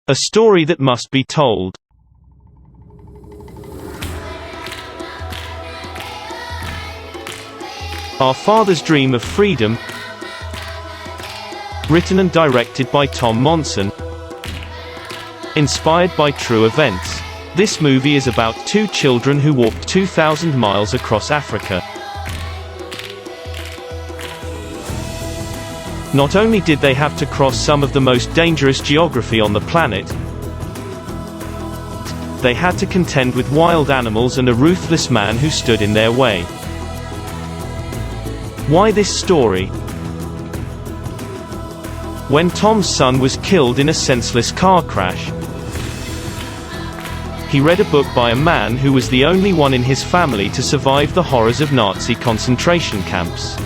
A story that must be told. Our Father's Dream of Freedom. Written and directed by Tom Monson. Inspired by true events. This movie is about two children who walked 2,000 miles across Africa. Not only did they have to cross some of the most dangerous geography on the planet, they had to contend with wild animals and a ruthless man who stood in their way. Why this story? When Tom's son was killed in a senseless car crash, he read a book by a man who was the only one in his family to survive the horrors of Nazi concentration camps.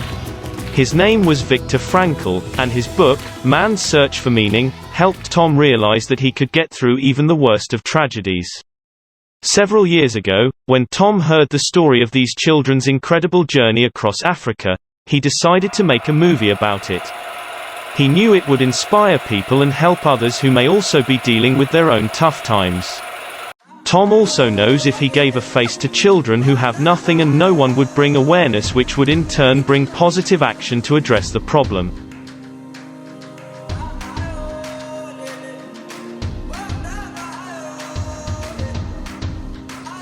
His name was Victor Frankl, and his book, Man's Search for Meaning, helped Tom realize that he could get through even the worst of tragedies. Several years ago, when Tom heard the story of these children's incredible journey across Africa, he decided to make a movie about it. He knew it would inspire people and help others who may also be dealing with their own tough times. Tom also knows if he gave a face to children who have nothing and no one would bring awareness, which would in turn bring positive action to address the problem.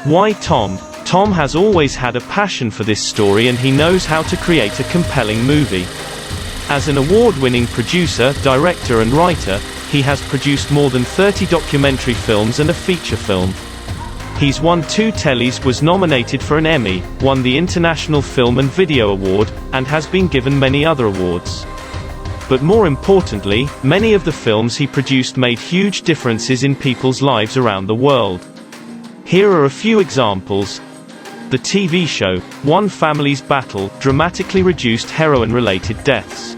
Why Tom? Tom has always had a passion for this story and he knows how to create a compelling movie. As an award-winning producer, director and writer, he has produced more than 30 documentary films and a feature film. He's won 2 Tellys, was nominated for an Emmy, won the International Film and Video Award, and has been given many other awards. But more importantly, many of the films he produced made huge differences in people's lives around the world. Here are a few examples. The TV show, One Family's Battle, dramatically reduced heroin-related deaths.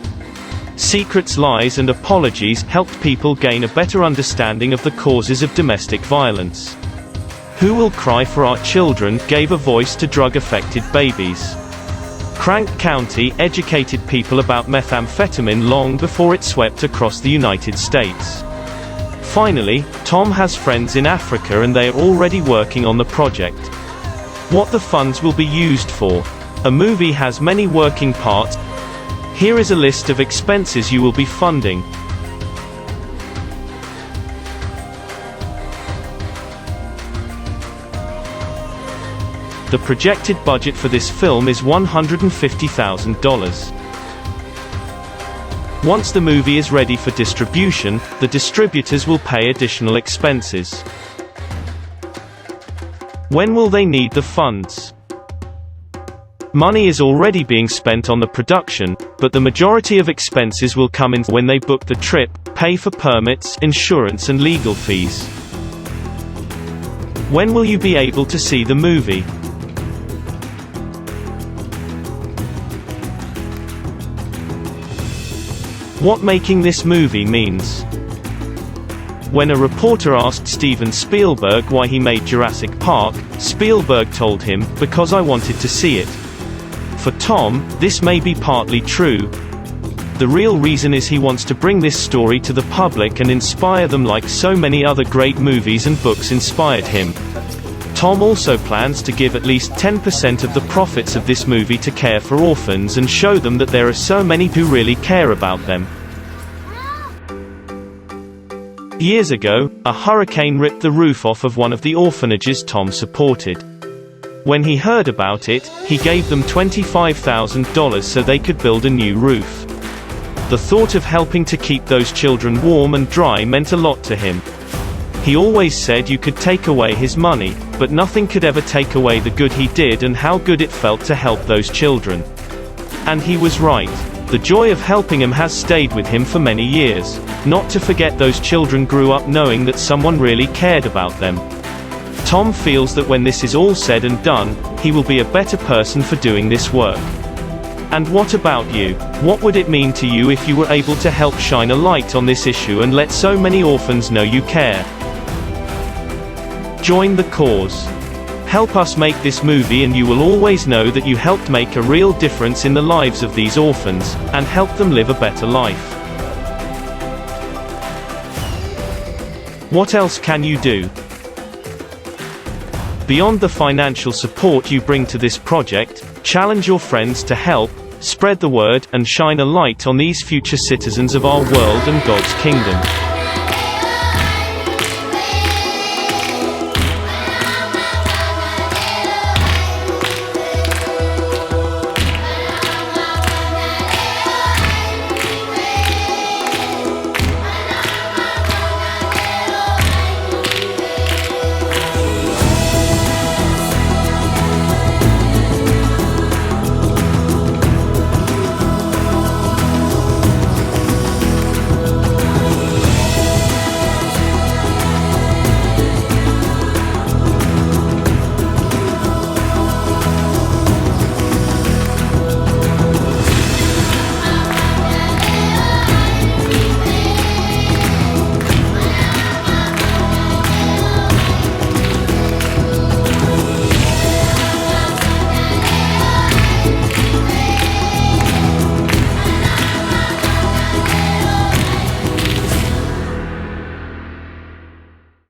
Secrets, Lies and Apologies helped people gain a better understanding of the causes of domestic violence. Who Will Cry for Our Children gave a voice to drug-affected babies. Crank County educated people about methamphetamine long before it swept across the United States. Finally, Tom has friends in Africa and they are already working on the project. What the funds will be used for. A movie has many working parts. Here is a list of expenses you will be funding. The projected budget for this film is $150,000. Once the movie is ready for distribution, the distributors will pay additional expenses. When will they need the funds? Money is already being spent on the production, but the majority of expenses will come in when they book the trip, pay for permits, insurance and legal fees. When will you be able to see the movie? What making this movie means. When a reporter asked Steven Spielberg why he made Jurassic Park, Spielberg told him, "Because I wanted to see it." For Tom, this may be partly true. The real reason is he wants to bring this story to the public and inspire them like so many other great movies and books inspired him. Tom also plans to give at least 10% of the profits of this movie to care for orphans and show them that there are so many who really care about them. Years ago, a hurricane ripped the roof off of one of the orphanages Tom supported. When he heard about it, he gave them $25,000 so they could build a new roof. The thought of helping to keep those children warm and dry meant a lot to him. He always said you could take away his money, but nothing could ever take away the good he did and how good it felt to help those children. And he was right. The joy of helping him has stayed with him for many years. Not to forget, those children grew up knowing that someone really cared about them. Tom feels that when this is all said and done, he will be a better person for doing this work. And what about you? What would it mean to you if you were able to help shine a light on this issue and let so many orphans know you care? Join the cause. Help us make this movie and you will always know that you helped make a real difference in the lives of these orphans, and help them live a better life. What else can you do? Beyond the financial support you bring to this project, challenge your friends to help, spread the word, and shine a light on these future citizens of our world and God's kingdom.